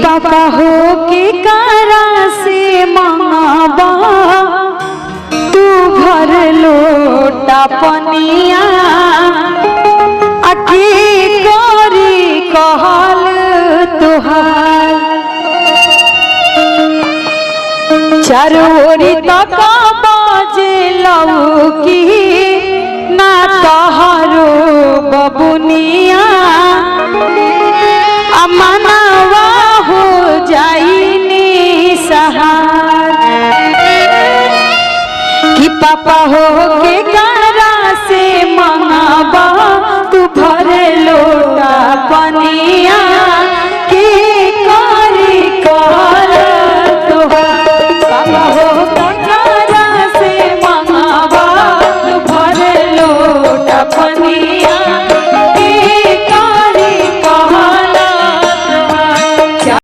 पापा हो के कारा से मांगबा तू घर लोटा पनिया अकी करी कहल तुहार चरोरी तक बाजे लौकी ना तहरो बबुनिया अमनवा हो जाइनी सहार कि पापा हो